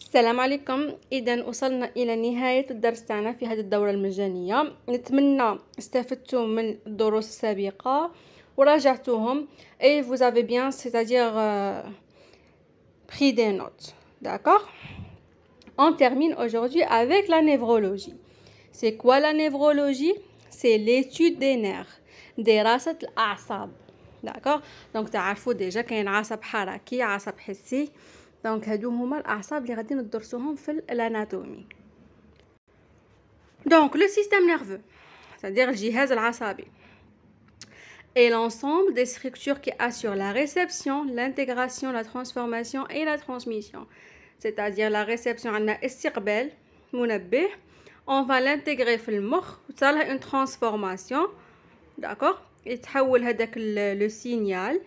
السلام عليكم. إذا وصلنا إلى نهاية الدرس تاعنا في هذه الدورة المجانية. نتمنى استفدتم من الدروس السابقة وراجعتوهم et vous avez bien, c'est-à-dire pris des notes. D'accord? On termine aujourd'hui avec la névrologie. C'est quoi la névrologie? C'est l'étude des nerfs, دراسة الأعصاب. D'accord? Donc تعرفوا déjà كاين عصب حركي عصب حسي. دونك هادو هما الاعصاب اللي غادي ندرسوهم في الاناتومي. دونك لو سيستيم نيرفو c'est-à-dire الجهاز العصبي est l'ensemble des structures qui assurent la réception, l'intégration, la transformation et la transmission. C'est-à-dire la réception عندنا استقبال منبه، on va l'intégrer في المخ وتصالها une transformation. d'accord يتحول هذاك لو سينيال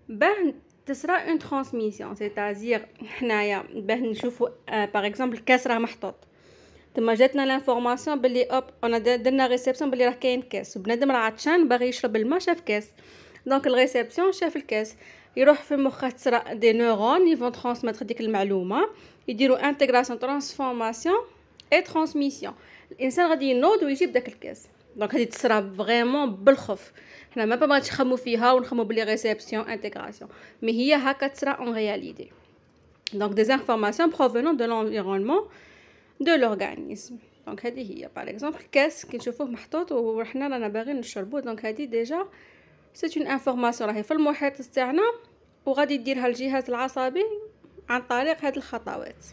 باه تصرا اون ترانسميسيون. سيتازير حنايا باه نشوفوا باغ اكزومبل الكاس راه محطوط، تما جاتنا لانفورماسيون بلي اوب انا درنا ريسبسيون بلي راه كاين كاس، وبنادم راه عطشان باغي يشرب الماء شاف كاس، دونك الريسبسيون شاف الكاس، يروح في المخ تصرا دي نورون يفون ترانسميتر ديك المعلومه، يديروا انتغراسيون ترانسفورماسيون اي ترانسميسيون. الانسان غادي ينوض ويجيب داك الكاس. دونك هذه تصرا فريمون بالخف، حنا ما بغيتش نخمو فيها ونخمو بلي ريسبسيون انتغراسيون، مي هي هكا تصرا en réalité. donc des informations provenant de l'environnement de l'organisme. دونك هذه هي باغ اكزومبل كاس كي نشوفوه محطوط وحنا رانا باغيين نشربوه، دونك هذه ديجا سيت اون انفورماسيون راهي في المحيط تاعنا وغادي يديرها الجهاز العصبي عن طريق هذه الخطوات.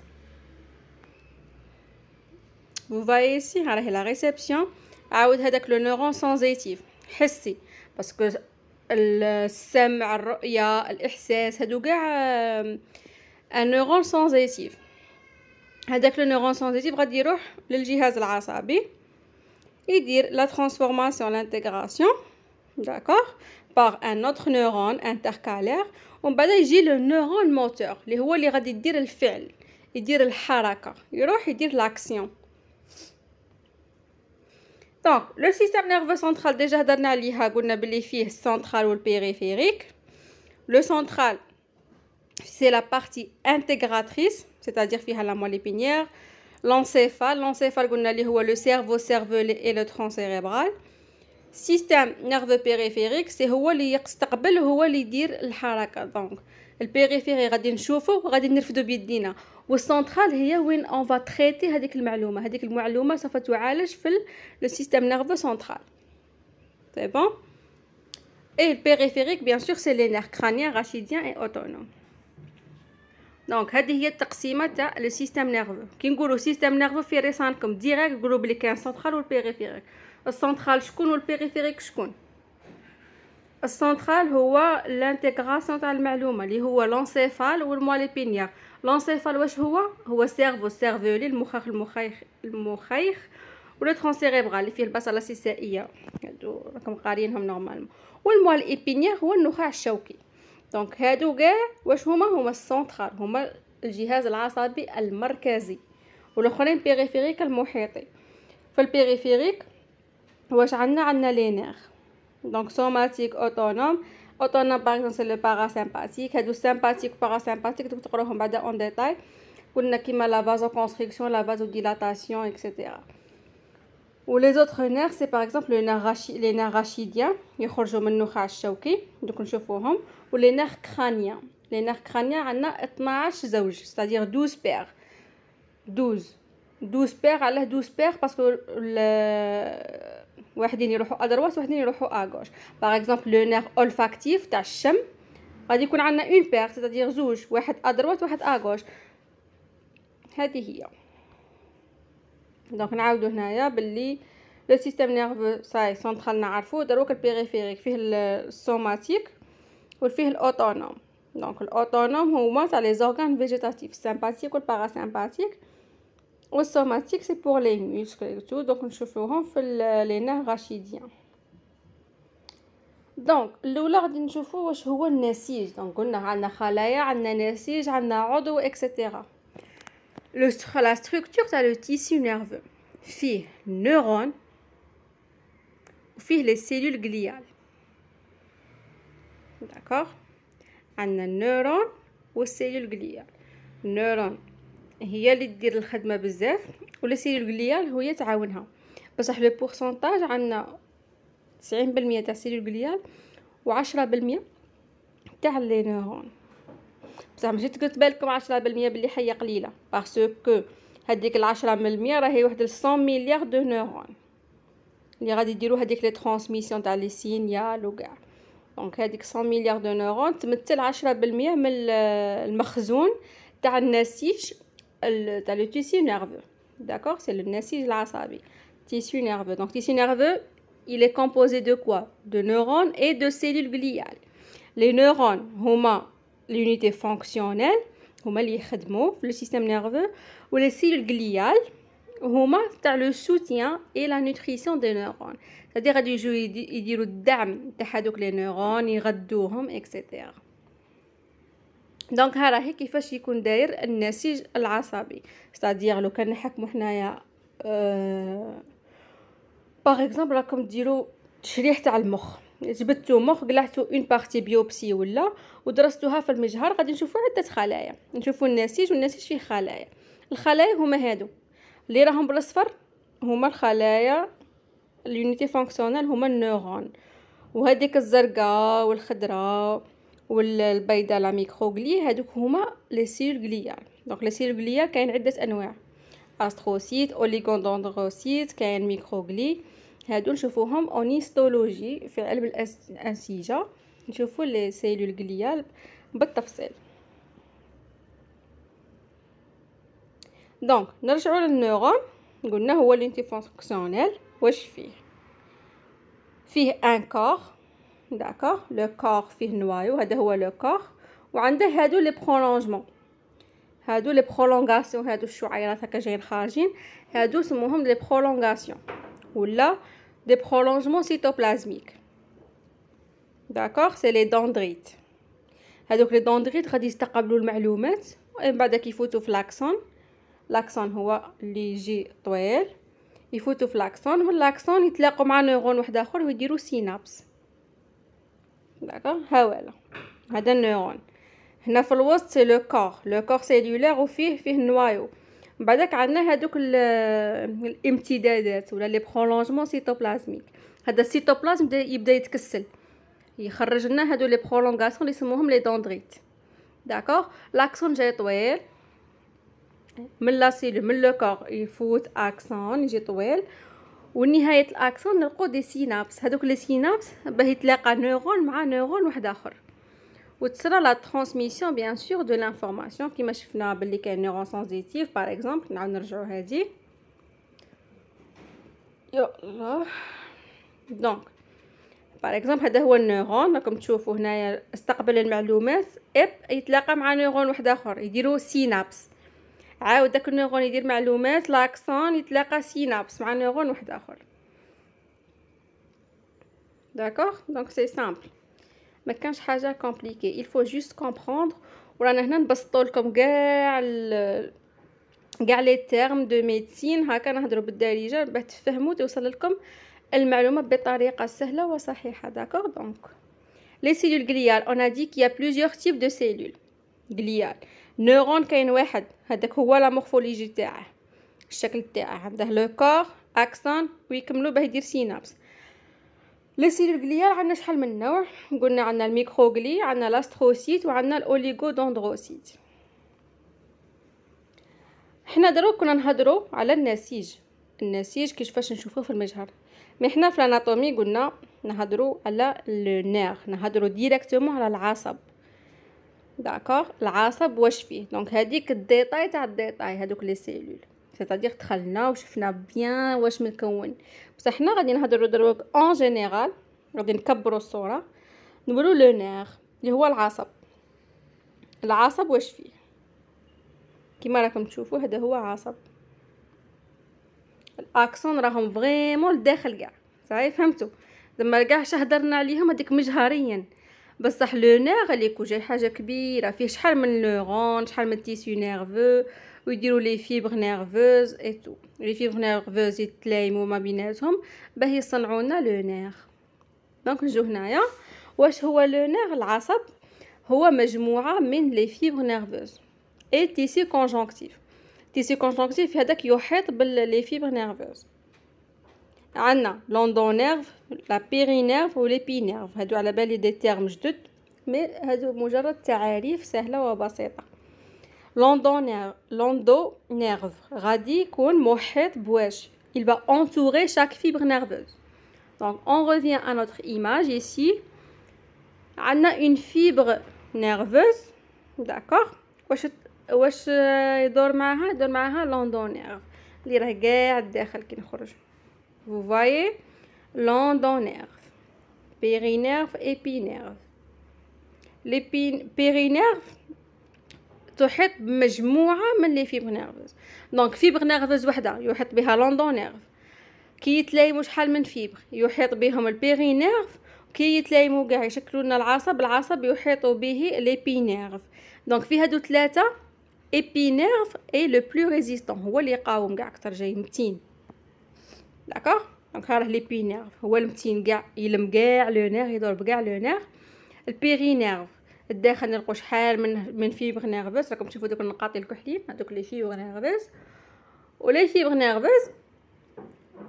vous voyez ici راهي لا ريسبسيون، عاود هذاك لو نورون سنسيتيف حسي، باسكو السمع الرؤيه الاحساس هادو كاع ان نورون سنسيتيف. هذاك لو نورون سنسيتيف غادي يروح للجهاز العصبي يدير لا ترانسفورماسيون لانتغراسيون داكور باغ ان اوتر نورون انتركالير، ومن بعد يجي لو نورون موتور اللي هو اللي غادي يدير الفعل، يدير الحركه، يروح يدير لاكسيون. دونك لو سيستيم نيرفو سنترال ديجا هضرنا عليها، قلنا بلي فيه السنترال والبيريفيريك. لو سنترال سي لا بارتي انتغراتريس، c'est-à-dire فيها لا moelle épinière. l'encéphale قلنا اللي هو لو سيرفو سيرفولي اي لو ترون سيريبرال. سيستيم نيرفو بيريفيريك سي هو اللي يستقبل، هو اللي يدير الحركه. دونك البيريفيري غادي نشوفه وغادي نرفدو بيدينا، والسنترال هي وين اون فا تريتي هذيك المعلومه سوف تعالج في لو سيستيم نيرفو سنترال. سي بون. اي البيريفيريك بيان سور سي لي نير كرانيان راشيديان اي اوتونوم. دونك هذه هي التقسيمه تاع لو سيستيم نيرفو. كي نقولوا سيستيم نيرفو في ريسانكم ديريكت نقولوا بلي كاين سنترال والبيريفيريك. السنترال شكون والبيريفيريك شكون؟ السنترال هو لانتغراسيون تاع المعلومه اللي هو لونسيفال والموال ابينيير. لونسيفال واش هو سيرفو سيرفولي المخيخ ولا ترون سيريبرال اللي فيه البصله السيسائيه، هادو راكم قاريينهم نورمالمون. والموال ابينيير هو النخاع الشوكي. دونك هادو كاع واش هما السنترال، هما الجهاز العصبي المركزي، والاخرين بيريفيريك المحيطي. في البيريفيريك واش عندنا لي نير. دونك سوماتيك اوتونوم باغ اكزومبل سي لو باراسيمباتيك. هادو سيمباتيك باراسيمباتيك دوك تقراوهم بعدا اون ديتاي، قلنا كيما لا فازو كونستريكسيون لا فازو ديلاتاسيون اكسيتيرا. ولي زوتر نير سي باغ اكزومبل لي نير راشيديان يخرجوا من النخاع الشوكي، دوك نشوفوهم. ولي نير كرانيان، لي نير كرانيان عندنا 12 زوج، c'est-à-dire 12 بير. 12 بير. علاه 12 بير؟ باسكو واحدين يروحوا ادروات وواحدين يروحوا اغوش. باغ اكزومبل لو نير اولفاكتيف تاع الشم غادي يكون عندنا اون بير، c'est-à-dire زوج، واحد ادروات واحد اغوش. هذه هي. دونك نعاودو هنايا باللي لو سيستيم نيرفو ساي سنترال نعرفو، دروك البيريفيريك فيه السوماتيك وفيه الاوتونوم. دونك الاوتونوم هما تاع لي زورغان فيجيتاتيف، السامباتيك والباراسامباتيك، والسوماتيك سي بور لي موسكل تو. دونك نشوفوهم في لي نير راشيديان. دونك الاولى غادي نشوفو واش هو النسيج. دونك قلنا عندنا خلايا، عندنا نسيج، عندنا عضو اكسيتيرا. لا ستركتور تاع لو تيسيو نيرفو فيه نيرون وفيه لي سيلول غليال. داكوغ، عندنا النيرون والسيلول غليال. نيرون هي اللي دير الخدمه بزاف، ولا سيلول غليال هي تعاونها. بصح لو بورسونتاج عندنا 90% تاع سيلول غليال و10% تاع لي نيرون. بصح ماشي تقدر تبان لكم 10% بلي حيه قليله، باسكو هذيك 10% راهي واحد 100 مليار دو نيرون اللي غادي يديروا هذيك لي ترانسميسيون تاع لي سينيال وكاع. دونك هذيك 100 مليار دو نيرون تمثل 10% من المخزون تاع النسيج تاع لو تيسي نيرفو. داكور، سي لو النسيج العصبي، تيسي نيرفو. دونك تيسي نيرفو il est composé de quoi? De neurones et de cellules gliales. Les neurones هما l'unité fonctionnelle، هما اللي يخدموا في le système nerveux، و les cellules gliales هما تاع لو سوتيان اي لا نوتريسيون دي نيرون، c'est-à-dire غادي يجيو يديروا الدعم تاع هذوك لي نيرون، يغذوهم اكسيتيرا. دونك ها راهي كيفاش يكون داير النسيج العصبي. c'est-à-dire لو كان نحكموا حنايا باغ اكزومبل راكم ديروا تشريح تاع المخ، جبدتو مخ قلعتو اون بارتي بيوبسي ولا ودرستوها في المجهر، غادي نشوفوا عده خلايا، نشوفوا النسيج، والنسيج فيه خلايا. الخلايا هما هادو اللي راهم بالاصفر، هما الخلايا اليونيتي فونكسيونال، هما النيرون. وهذيك الزرقاء والخضراء والبيضاء لا ميكروغلي، هذوك هما لي سيلول غليال. دونك لي سيلول غليال كاين عده انواع، استروسيت، اوليغودندروسيت، كاين ميكروغلي. هادو نشوفوهم اونيستولوجي في علم الانسجه، نشوفوا لي سيلول غليال بالتفصيل. دونك نرجعوا للنيرون، قلنا هو لونتي فونكسيونيل. واش فيه ان كور، داكور، لو كور فيه نوايو، هذا هو لو كور، وعنده هادو لي برولونجمون، هادو لي برولونغاسيون، هادو الشعيرات هكا جايين خارجين، هادو سموهم لي برولونغاسيون ولا دي برولونجمون سيتوبلازميك. داكور، سي لي دندريت. هادوك لي دندريت غادي يستقبلوا المعلومات ومن بعد كيفوتوا في لاكسون. لاكسون هو اللي يجي طويل، يفوتوا في لاكسون، من لاكسون يتلاقوا مع نيرون واحد اخر ويديروا سينابس. داكور، ها هذا النيرون. هنا في الوسط سي لو كور سيلولار، وفيه نوايو. بعدك عندنا هذوك الامتدادات ولا لي برولونجمون سيتوبلازميك. هذا السيتوبلازم يبدا يتكسل، يخرج لنا هادو لي برولونغاسيون اللي يسموهم لي دندريت. داكور، لاكسون جاي طويل من لا سيلول، من لو كور يفوت اكسون يجي طويل، ونهايه الاكسون نلقو دي سينابس. هذوك لي سينابس باه يتلاقى نيرون مع نيرون واحد اخر، وتصرى لا ترانسميسيون بيان سور دو لانفورماسيون كيما شفنا باللي كاين نيرون سنسيتيف باغ اكزومبل. نعاود نرجعوا هذه يلا. دونك باغ اكزومبل هذا هو النيرون، راكم تشوفوا هنايا استقبل المعلومات، يتلاقى مع نيرون واحد اخر يديروا سينابس. عاود داك النيرون يدير معلومات، لاكسون يتلاقى سينابس مع نيرون واحد اخر. داكوغ، دونك سي سامبل، ما كانش حاجه كومبليكي، il faut juste comprendre. ورانا هنا نبسطوا لكم كاع لي تيرم دو ميديسين، هكا نهضروا بالدارجه باه تفهموا توصل لكم المعلومه بطريقه سهله وصحيحه. داكوغ، دونك les cellules gliales on a dit qu'il y a plusieurs types de cellules gliales. نيرون كاين واحد، هذاك هو لا مورفولوجي تاعه، الشكل تاعه عنده لو كور اكسون ويكملوا باه يدير سينابس. لي سيلول غليال عندنا شحال من نوع؟ قلنا عندنا الميكروغلي، عندنا لاستروسيت، وعندنا الاوليغودندروسيت. حنا دروك كنا نهضروا على النسيج كيفاش نشوفوه في المجهر، مي حنا في الاناتومي قلنا نهضروا على لو نير، نهضروا ديريكتومون على العصب. داكوغ، العصب واش فيه. دونك هذيك الديتاي تاع الديتاي، هذوك لي سيلول c'est-à-dire دخلنا وشفنا بيان واش مكون. بصح حنا غادي نهضروا دروك اون جينيرال، غادي نكبروا الصوره، نقولوا لو نير اللي هو العصب. العصب واش فيه؟ كيما راكم تشوفوا هذا هو عصب. الاكسون راهم فريمون لداخل كاع، صافي فهمتوا؟ زعما كاع هضرنا عليهم هذيك مجهريا، بصح لو نير اللي يكون جاي حاجه كبيره فيه شحال من نيرون، شحال من تيسيو نيرفو، ويديروا لي فيبر نيرفوز اي تو. لي فيبر نيرفوز يتلايموا ما بيناتهم باه يصنعوا لنا لو نير. دونك نجو هنايا، واش هو لو نير؟ العصب هو مجموعه من لي فيبر نيرفوز اي تيسيو كونجونكتيف. تيسي كونجونكتيف هذاك يحيط باللي فيبر نيرفوز. عندنا لوندون نيرف، لا بيري نيرف و لي بي نيرف. هادو على بالي دي تيرم جدد، مي هادو مجرد تعاريف سهله وبسيطه. لوندو نيرف غادي يكون محيط بواش، il va entourer chaque fibre nerveuse. Donc on revient à notre image ici. On a une fibre nerveuse, d'accord. واش يدور معاها لوندون نيرف اللي راه قاع الداخل كي نخرج. Vous voyez, london nerf, périnerve et épinerve. Les périnerves تحيط بمجموعة من لي فيبر نيرفوز. دونك فيبر نيرفوز وحدة يحيط بها لوندون نيرف، كي يتلايموا شحال من فيبر يحيط بهم البيري نيرف، كي يتلايموا كاع يشكلوا لنا العصب يحيطوا به لي بي نيرف. دونك في هادو ثلاثة ايبي نيرف اي لو بلو ريزيستون، هو اللي يقاوم كاع اكثر، جاي متين. داكوغ. دونك راه لي بي نيرف هو المتين كاع، يلم كاع لو نير، يدور بكاع لو نير. البيري نيرف الداخل نلقوا شحال من فيبر نيرفوس، راكم تشوفوا دوك النقاط الكحلين، هذوك لي فيبر نيرفوس. ولي فيبر نيرفوس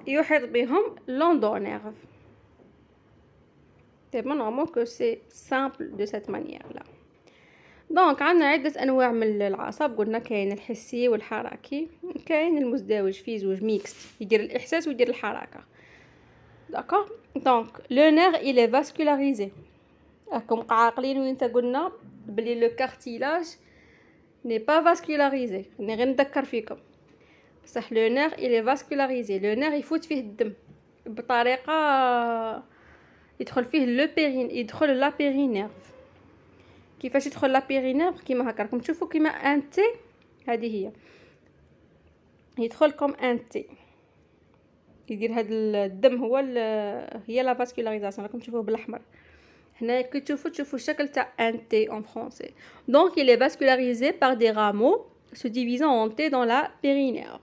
يحيط بهم لوندون نيرف. تمام، نورمال كو سي سامبل دو سيت مانيير لا. دونك عندنا عده انواع من العصب، قلنا كاين الحسي والحركي، كاين المزدوج فيه زوج ميكست، يدير الاحساس ويدير الحركه. داكوغ. دونك لو نير il est vascularisé. راكم عاقلين وين قلنا بلي لو كارتيلاج ني با فاسكولاريزي، راني غير نذكر فيكم بصح لو نير il est vascularisé. لو نير يفوت فيه الدم بطريقه يدخل فيه لو بيرين، يدخل لا بيرينيرف. كيفاش يدخل لا بيرينيرف؟ كيما هكا راكم تشوفوا كيما ان تي، هذه هي يدخل كوم ان تي، يدير هذا الدم هو هي لا فاسكولاريزاسيون. راكم تشوفوه بالاحمر هنا كي تشوفوا الشكل تاع ان تي en français. Donc il est vascularisé par des rameaux se divisant en T dans la périnerve.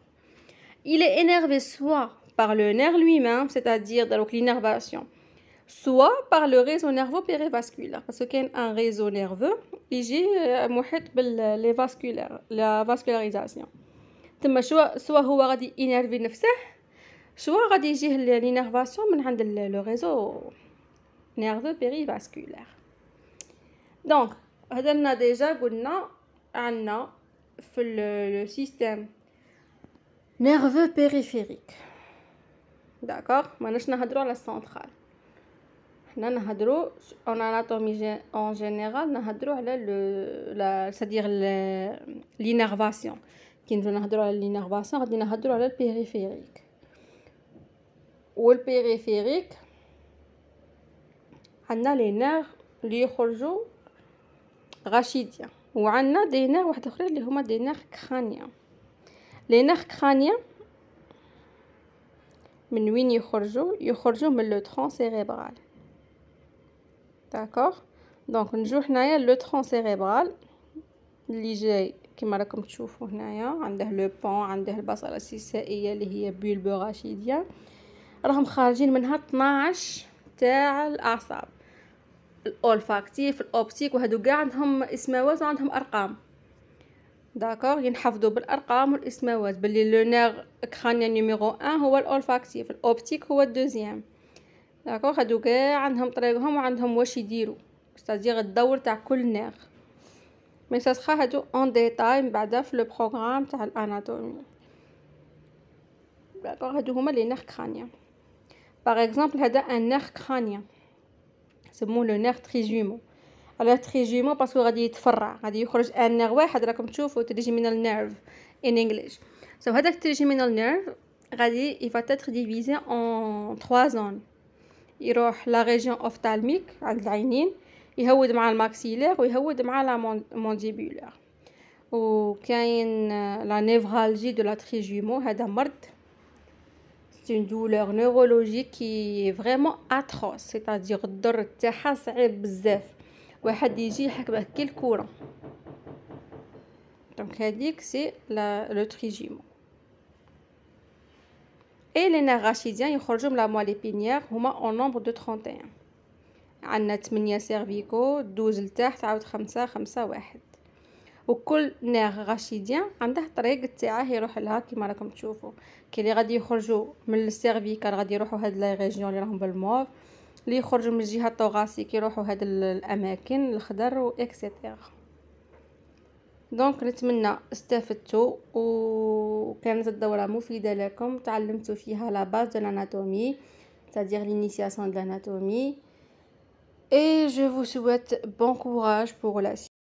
Il est énervé soit par le nerf lui-même, c'est-à-dire donc l'innervation, soit par le réseau nerveux périvasculaire, parce qu'il y a un réseau nerveux يجي محيط باللي فاسكولار، لا فاسكولاريزاسيون. تما سوا هو غادي ينرفي نفسه، سوا غادي يجيه لينيرفاسيون من عند لو ريزو nerveux périvasculaire. Donc هذا ديجا قلنا عندنا في le système nerveux périphérique. D'accord. ماناش نهضروا على السنترال، حنا نهضروا en anatomie en général نهضروا على لا c'est-à-dire l'innervation. كي نجيو نهضروا على l'innervation غادي نهضروا على البيريفيريك. والبيريفيريك عندنا لي نير اللي يخرجوا غاشيديا، وعندنا دي نير واحد اخرين اللي هما دي نير كرانيا. لي نير كرانيا من وين يخرجوا من لو ترون سيريبرال. داكوغ. دونك نجو حنايا لو ترون سيريبرال اللي جاي كما راكم تشوفوا هنايا، عنده لو بون، عنده البصله السيسائيه اللي هي بولبو غاشيديا، راهم خارجين منها 12 تاع الاعصاب، الاولفاكتيف، الاوبتيك، وهادو كاع عندهم اسماوات وعندهم ارقام. داكوغ. ينحفظوا بالارقام والاسماوات باللي لو نير كرانيا نيميرو 1 هو الاولفاكتيف، الاوبتيك هو الدوزيام. داكوغ. هادو كاع عندهم طريقهم وعندهم واش يديروا، ستادير الدور تاع كل نير. مي ساسخا هادو اون ديتاي بعدا في لو بروغرام تاع الاناتومي. داكوغ. هادو هما لي نير كرانيا. باغ اكزومبل هذا ان نير كرانيا سموه لو نير تريجيمو. على تريجيمو باسكو غادي يتفرع، غادي يخرج ان نير واحد، راكم تشوفوا تريجيمينال نيرف ان انجليش. سو هذاك تريجيمينال نيرف غادي يفا تاتر ديفيزي ان 3 زون. يروح لا ريجيون اوفتالميك عند العينين، يهود مع الماكسيلير ويهود مع لا مونديبولار. وكاين لا نيفرالجي دو لا تريجيمو، هذا مرض c'est une douleur neurologique qui est vraiment atroce, c'est-à-dire الضر تاعها صعيب بزاف، واحد يجي يحكبه كي الكوره. دونك هذيك سي لو تريجيمو. اي لي نير غاشيديان يخرجوا من لا موال ابينيير هما اون نومبر دو 31. عندنا 8 سيرفيكو، 12 لتحت، عاود 5 1. وكل نير راشيديان عنده طريق تاعه يروح لها كيما راكم تشوفوا. كي اللي غادي يخرجوا من السيرفيكال غادي يروحوا هاد لا ريجيون اللي راهم بالموف، اللي يخرجوا من الجهه الطوغاسيك يروحوا هاد الاماكن الخضر و اكسيتيرا. دونك نتمنى استفدتوا وكانت الدوره مفيده لكم، تعلمتوا فيها لا باز دو l'anatomie c'est-à-dire l'initiation de l'anatomie et je vous souhaite bon courage pour la suite.